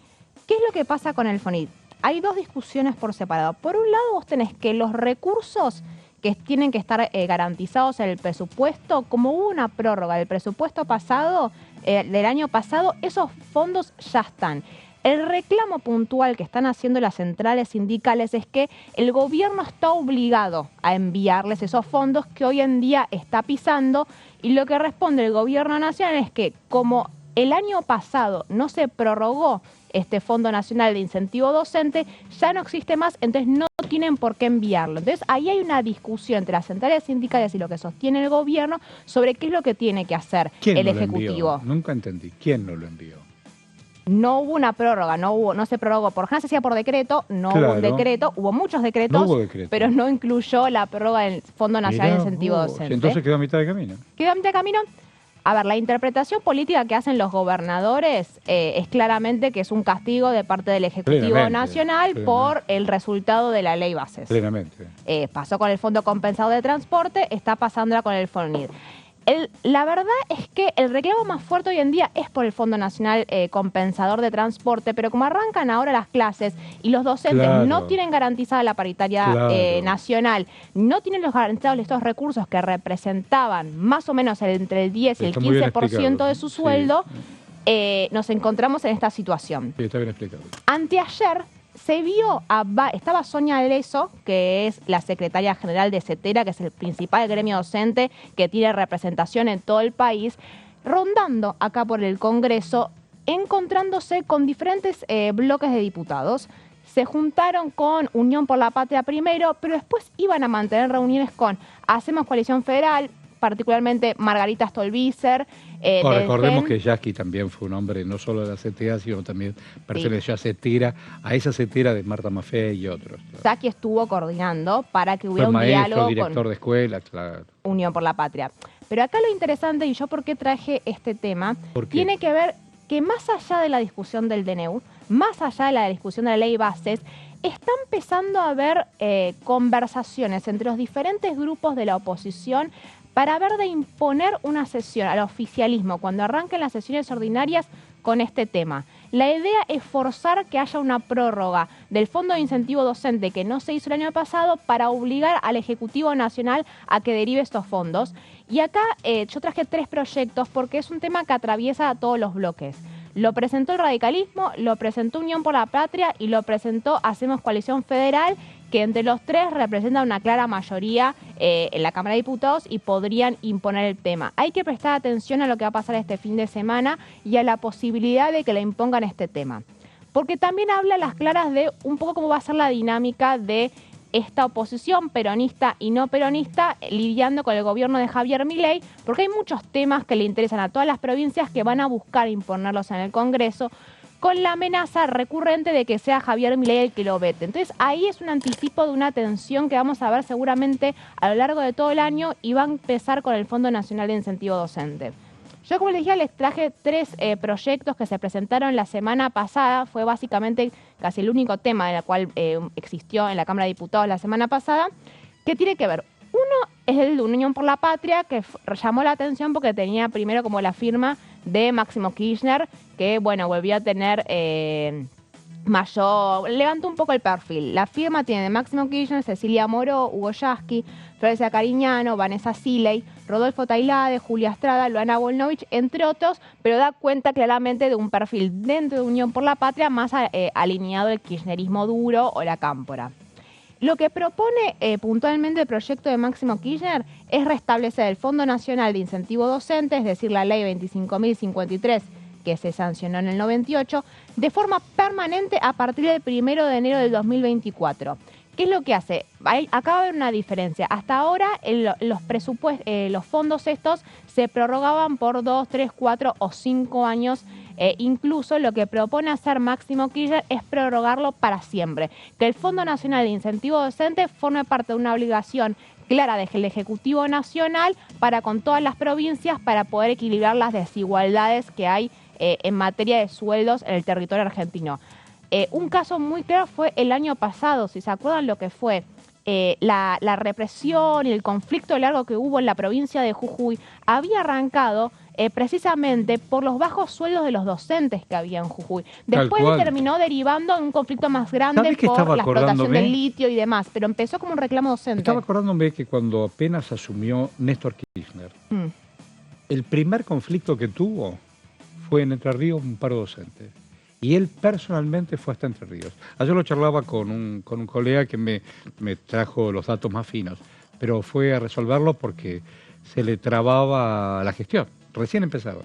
¿Qué es lo que pasa con el FONID? Hay dos discusiones por separado. Por un lado, vos tenés que los recursos que tienen que estar garantizados en el presupuesto, como hubo una prórroga del presupuesto pasado, del año pasado, esos fondos ya están. El reclamo puntual que están haciendo las centrales sindicales es que el gobierno está obligado a enviarles esos fondos que hoy en día está pisando, y lo que responde el gobierno nacional es que como el año pasado no se prorrogó este Fondo Nacional de Incentivo Docente, ya no existe más, entonces no tienen por qué enviarlo. Entonces ahí hay una discusión entre las centrales sindicales y lo que sostiene el gobierno sobre qué es lo que tiene que hacer el Ejecutivo. Nunca entendí. ¿Quién no lo envió? No hubo una prórroga, no se prorrogó. Por ejemplo, se hacía por decreto, no hubo un decreto, hubo muchos decretos, pero no incluyó la prórroga del Fondo Nacional de Incentivo Docente. Entonces quedó a mitad de camino. Quedó a mitad de camino. A ver, la interpretación política que hacen los gobernadores es claramente que es un castigo de parte del Ejecutivo Nacional por el resultado de la ley bases. Plenamente. Pasó con el Fondo Compensador de Transporte, está pasando ahora con el FONID. La verdad es que el reclamo más fuerte hoy en día es por el Fondo Nacional Compensador de Transporte, pero como arrancan ahora las clases y los docentes no tienen garantizada la paritaria nacional, no tienen los garantizados estos recursos que representaban más o menos entre el 10 y el 15% de su sueldo, nos encontramos en esta situación. Sí, está bien explicado. Anteayer se vio, estaba Sonia Leso, que es la secretaria general de CETERA, que es el principal gremio docente que tiene representación en todo el país, rondando acá por el Congreso, encontrándose con diferentes bloques de diputados. Se juntaron con Unión por la Patria primero, pero después iban a mantener reuniones con Hacemos Coalición Federal, particularmente Margarita Stolbizer. Recordemos que Yasky también fue un hombre no solo de la CTA, sino también perteneció a esa CETERA de Marta Maffei y otros. Yasky estuvo coordinando para que hubiera un diálogo director con de escuela, claro. Unión por la Patria. Pero acá lo interesante, y yo por qué traje este tema, tiene que ver que más allá de la discusión del DNU, más allá de la discusión de la ley bases, está empezando a haber conversaciones entre los diferentes grupos de la oposición para ver de imponer una sesión al oficialismo cuando arranquen las sesiones ordinarias con este tema. La idea es forzar que haya una prórroga del Fondo de Incentivo Docente que no se hizo el año pasado para obligar al Ejecutivo Nacional a que derive estos fondos. Y acá yo traje 3 proyectos porque es un tema que atraviesa a todos los bloques. Lo presentó el radicalismo, lo presentó Unión por la Patria y lo presentó Hacemos Coalición Federal, que entre los 3 representan una clara mayoría en la Cámara de Diputados y podrían imponer el tema. Hay que prestar atención a lo que va a pasar este fin de semana y a la posibilidad de que le impongan este tema. Porque también habla a las claras de un poco cómo va a ser la dinámica de esta oposición peronista y no peronista lidiando con el gobierno de Javier Milei, porque hay muchos temas que le interesan a todas las provincias que van a buscar imponerlos en el Congreso, con la amenaza recurrente de que sea Javier Milei el que lo vete. Entonces ahí es un anticipo de una tensión que vamos a ver seguramente a lo largo de todo el año y va a empezar con el Fondo Nacional de Incentivo Docente. Yo, como les dije, les traje 3 proyectos que se presentaron la semana pasada. Fue básicamente casi el único tema del cual existió en la Cámara de Diputados la semana pasada, que tiene que ver. Uno es el de Unión por la Patria, que llamó la atención porque tenía primero como la firma de Máximo Kirchner, que bueno, volvió a tener levantó un poco el perfil. La firma tiene de Máximo Kirchner, Cecilia Moró, Hugo Yasky, Florencia Cariñano, Vanessa Siley, Rodolfo Tailade, Julia Estrada, Luana Volnovich, entre otros, pero da cuenta claramente de un perfil dentro de Unión por la Patria más alineado al kirchnerismo duro o la cámpora. Lo que propone puntualmente el proyecto de Máximo Kirchner es restablecer el Fondo Nacional de Incentivo Docente, es decir, la ley 25.053, que se sancionó en el 98, de forma permanente a partir del 1 de enero del 2024. ¿Qué es lo que hace? Acá va a haber una diferencia. Hasta ahora los fondos estos se prorrogaban por 2, 3, 4 o 5 años. Incluso lo que propone hacer Máximo Kirchner es prorrogarlo para siempre. Que el Fondo Nacional de Incentivo Docente forme parte de una obligación clara del Ejecutivo Nacional para con todas las provincias para poder equilibrar las desigualdades que hay en materia de sueldos en el territorio argentino. Un caso muy claro fue el año pasado, si se acuerdan lo que fue la represión y el conflicto largo que hubo en la provincia de Jujuy, había arrancado precisamente por los bajos sueldos de los docentes que había en Jujuy. Después terminó derivando en un conflicto más grande por la explotación del litio y demás, pero empezó como un reclamo docente. Estaba acordándome que cuando apenas asumió Néstor Kirchner, el primer conflicto que tuvo fue en Entre Ríos, un paro docente. Y él personalmente fue hasta Entre Ríos. Ayer lo charlaba con un colega que me trajo los datos más finos, pero fue a resolverlo porque se le trababa la gestión. Recién empezaba.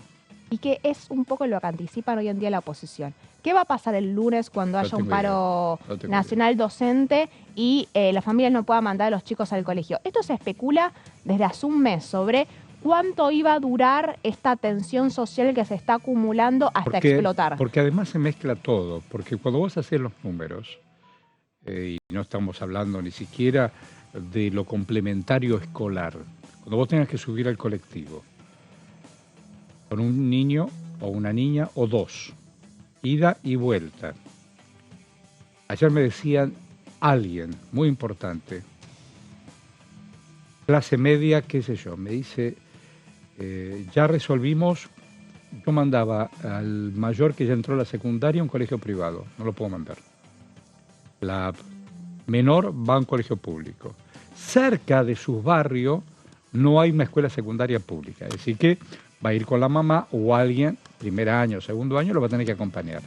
Y que es un poco lo que anticipan hoy en día la oposición. ¿Qué va a pasar el lunes cuando haya un paro nacional docente y las familias no puedan mandar a los chicos al colegio? Esto se especula desde hace un mes sobre cuánto iba a durar esta tensión social que se está acumulando hasta explotar. Porque además se mezcla todo, porque cuando vos haces los números, y no estamos hablando ni siquiera de lo complementario escolar, cuando vos tengas que subir al colectivo, con un niño o una niña o dos, ida y vuelta. Ayer me decían alguien muy importante, clase media, qué sé yo, me dice... ya resolvimos, yo mandaba al mayor que ya entró a la secundaria a un colegio privado, no lo puedo mandar. La menor va a un colegio público. Cerca de su barrio no hay una escuela secundaria pública, es decir que va a ir con la mamá o alguien, primer año, segundo año, lo va a tener que acompañar.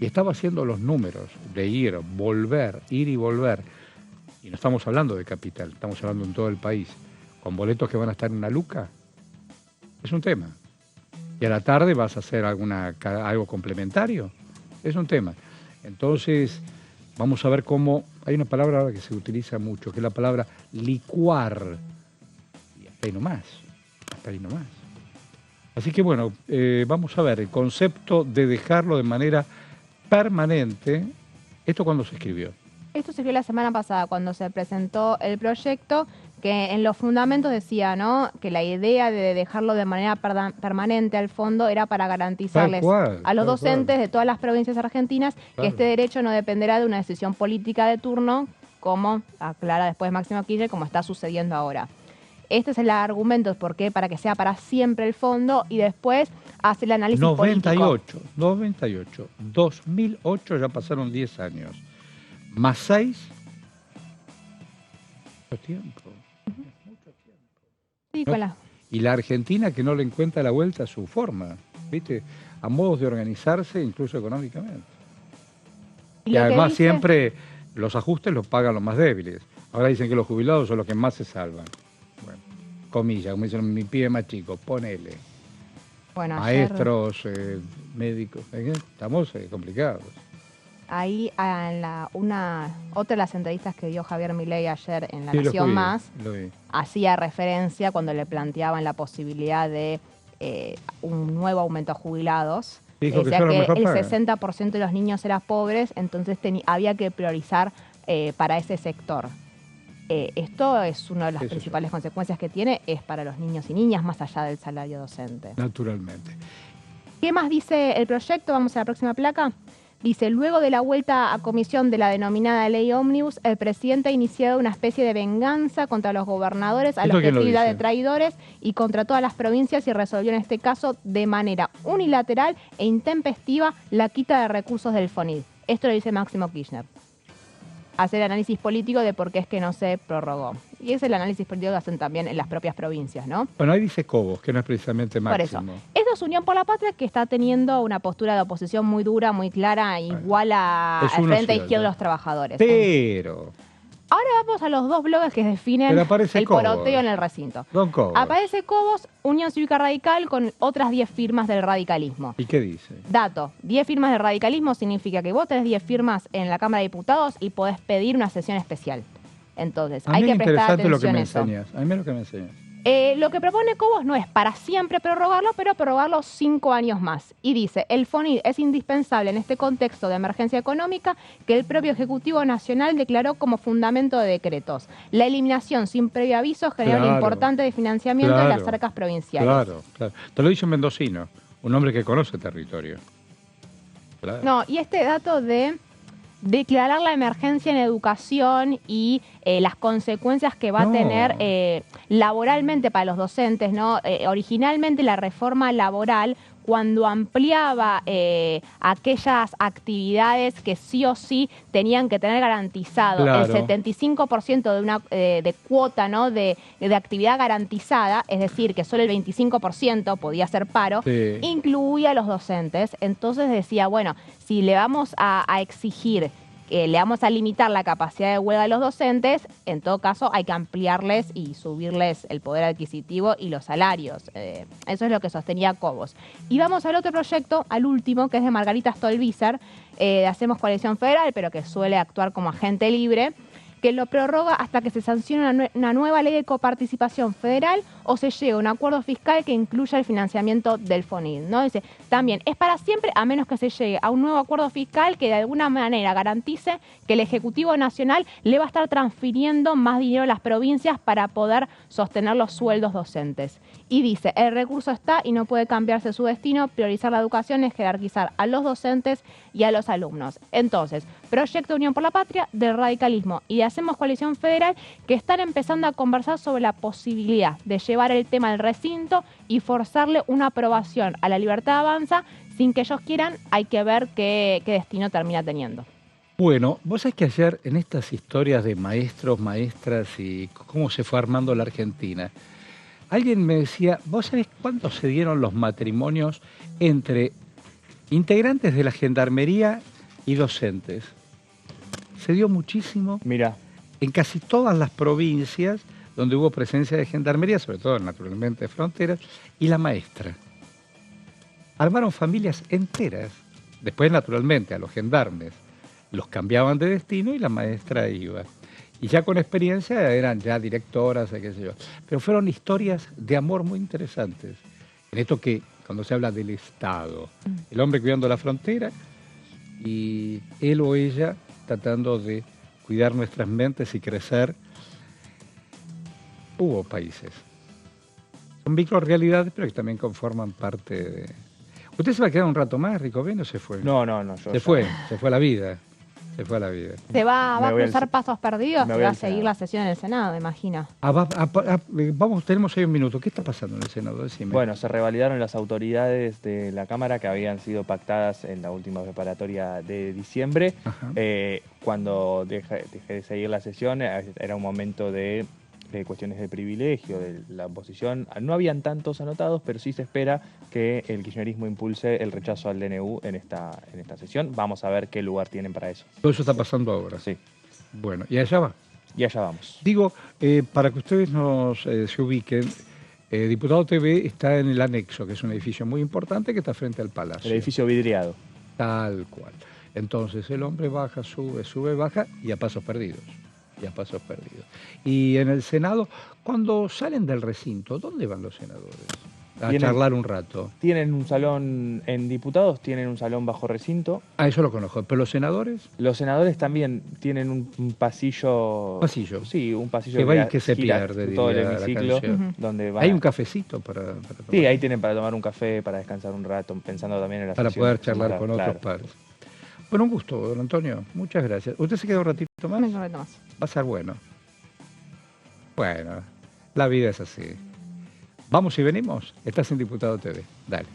Y estaba haciendo los números de ir, volver, ir y volver. Y no estamos hablando de capital, estamos hablando en todo el país, con boletos que van a estar en una luca. Es un tema. Y a la tarde vas a hacer algo complementario. Es un tema. Entonces, vamos a ver cómo... Hay una palabra ahora que se utiliza mucho, que es la palabra licuar. Y hasta ahí nomás. Hasta ahí nomás. Así que bueno, vamos a ver el concepto de dejarlo de manera permanente. ¿Esto cuándo se escribió? Esto se vio la semana pasada cuando se presentó el proyecto, que en los fundamentos decía, ¿no?, que la idea de dejarlo de manera permanente al fondo era para garantizarles a los docentes de todas las provincias argentinas que este derecho no dependerá de una decisión política de turno, como aclara después Máximo Kirchner, como está sucediendo ahora. Este es el argumento, ¿por qué? Para que sea para siempre el fondo, y después hace el análisis político. 98, 2008 ya pasaron 10 años. Más 6, mucho tiempo. Mucho tiempo. Sí, ¿No? Y la Argentina que no le encuentra la vuelta a su forma, ¿viste? A modos de organizarse, incluso económicamente. Y además siempre los ajustes los pagan los más débiles. Ahora dicen que los jubilados son los que más se salvan. Bueno, comillas, como dicen mi pibe más chico, ponele. Bueno, maestros, médicos, estamos complicados. Ahí otra de las entrevistas que dio Javier Milei ayer en La Nación Más hacía referencia cuando le planteaban la posibilidad de un nuevo aumento a jubilados. Decía que el 60% de los niños eran pobres, entonces había que priorizar para ese sector. Esto es una de las principales consecuencias que tiene, es para los niños y niñas, más allá del salario docente. Naturalmente. ¿Qué más dice el proyecto? Vamos a la próxima placa. Dice, luego de la vuelta a comisión de la denominada ley ómnibus, el presidente ha iniciado una especie de venganza contra los gobernadores a los que tilda de traidores y contra todas las provincias, y resolvió en este caso de manera unilateral e intempestiva la quita de recursos del FONID. Esto lo dice Máximo Kirchner. Hacer análisis político de por qué es que no se prorrogó. Y es el análisis político que hacen también en las propias provincias, ¿no? Bueno, ahí dice Cobos, que no es precisamente Máximo. Por eso. Esto es Unión por la Patria, que está teniendo una postura de oposición muy dura, muy clara, igual al Frente Izquierdo de los Trabajadores. Pero Ahora vamos a los dos bloques que definen Pero aparece el Cobos. poroteo en el recinto. Don Cobos. Aparece Cobos, Unión Cívica Radical, con otras 10 firmas del radicalismo. ¿Y qué dice? Dato, 10 firmas del radicalismo significa que vos tenés 10 firmas en la Cámara de Diputados y podés pedir una sesión especial. Entonces, A mí hay es que prestar interesante lo que atención me a eso. enseñas. A mí es lo que me enseñas. Lo que propone Cobos no es para siempre prorrogarlo, pero prorrogarlo 5 años más. Y dice, el FONID es indispensable en este contexto de emergencia económica que el propio Ejecutivo Nacional declaró como fundamento de decretos. La eliminación sin previo aviso generó un Claro, importante desfinanciamiento de las claro, arcas provinciales. Claro, claro. Te lo dice un mendocino, un hombre que conoce territorio. Claro. No, y este dato de declarar la emergencia en educación y las consecuencias que va a No. tener laboralmente para los docentes, ¿no? Originalmente la reforma laboral, cuando ampliaba aquellas actividades que sí o sí tenían que tener garantizado Claro. el 75% de una de cuota, ¿no? de actividad garantizada, es decir, que solo el 25% podía ser paro, Sí. incluía a los docentes. Entonces decía, bueno, si le vamos a exigir, le vamos a limitar la capacidad de huelga de los docentes, en todo caso hay que ampliarles y subirles el poder adquisitivo y los salarios. Eso es lo que sostenía Cobos. Y vamos al otro proyecto, al último, que es de Margarita Stolbizer, de Hacemos Coalición Federal, pero que suele actuar como agente libre, que lo prorroga hasta que se sancione una nueva ley de coparticipación federal o se llegue a un acuerdo fiscal que incluya el financiamiento del FONID, ¿no? Dice, también es para siempre a menos que se llegue a un nuevo acuerdo fiscal que de alguna manera garantice que el Ejecutivo Nacional le va a estar transfiriendo más dinero a las provincias para poder sostener los sueldos docentes. Y dice, el recurso está y no puede cambiarse su destino, priorizar la educación es jerarquizar a los docentes y a los alumnos. Entonces, Proyecto Unión por la Patria, del radicalismo y de Hacemos Coalición Federal, que están empezando a conversar sobre la posibilidad de llevar el tema al recinto y forzarle una aprobación a la Libertad Avanza. Sin que ellos quieran, hay que ver qué destino termina teniendo. Bueno, vos sabés que ayer en estas historias de maestros, maestras y cómo se fue armando la Argentina, alguien me decía, ¿vos sabés cuánto se dieron los matrimonios entre integrantes de la Gendarmería y docentes? Se dio muchísimo. Mira, En casi todas las provincias donde hubo presencia de Gendarmería, sobre todo naturalmente de fronteras, y la maestra. Armaron familias enteras. Después, naturalmente, a los gendarmes los cambiaban de destino y la maestra iba. Y ya con experiencia eran ya directoras, qué sé yo. Pero fueron historias de amor muy interesantes. En esto que, cuando se habla del Estado, el hombre cuidando la frontera y él o ella tratando de cuidar nuestras mentes y crecer. Hubo países. Son microrealidades, pero que también conforman parte de... ¿Usted se va a quedar un rato más, Ricobén, o se fue? no, yo Se fue a la vida. Se fue a la vida. ¿Se va Me a voy al cruzar pasos perdidos? me ¿Se voy va a al seguir Senado. la sesión en el Senado, me imagino? Vamos, tenemos ahí un minuto. ¿Qué está pasando en el Senado? Decime. Bueno, se revalidaron las autoridades de la Cámara que habían sido pactadas en la última preparatoria de diciembre. Ajá. Cuando dejé de seguir la sesión, era un momento de cuestiones de privilegio de la oposición. No habían tantos anotados, pero sí se espera que el kirchnerismo impulse el rechazo al DNU en esta sesión. Vamos a ver qué lugar tienen para eso. Todo eso está pasando ahora. Sí, Bueno, y allá va. y allá vamos. Digo, para que ustedes se ubiquen, Diputado TV está en el anexo, que es un edificio muy importante que está frente al Palacio. El edificio vidriado. Tal cual. Entonces el hombre baja, sube, baja y a pasos perdidos. Y en el Senado, cuando salen del recinto, ¿dónde van los senadores? A Vienen- charlar un rato. Tienen un salón en diputados, tienen un salón bajo recinto. Ah, eso lo conozco. ¿Pero los senadores? Los senadores también tienen un pasillo. Pasillo. Sí, un pasillo Que va y gira- que se gira pierde, todo el diría la hemiciclo. canción. Donde van Hay a- un cafecito para tomar. Sí, ahí tienen para tomar un café, para descansar un rato, pensando también en la Para sesión poder que charlar vamos a con dar, otros claro. padres. Bueno, un gusto, don Antonio. Muchas gracias. ¿Usted se queda un ratito más? Un momento más. Va a ser bueno. Bueno, la vida es así. Vamos y venimos. Estás en Diputado TV. Dale.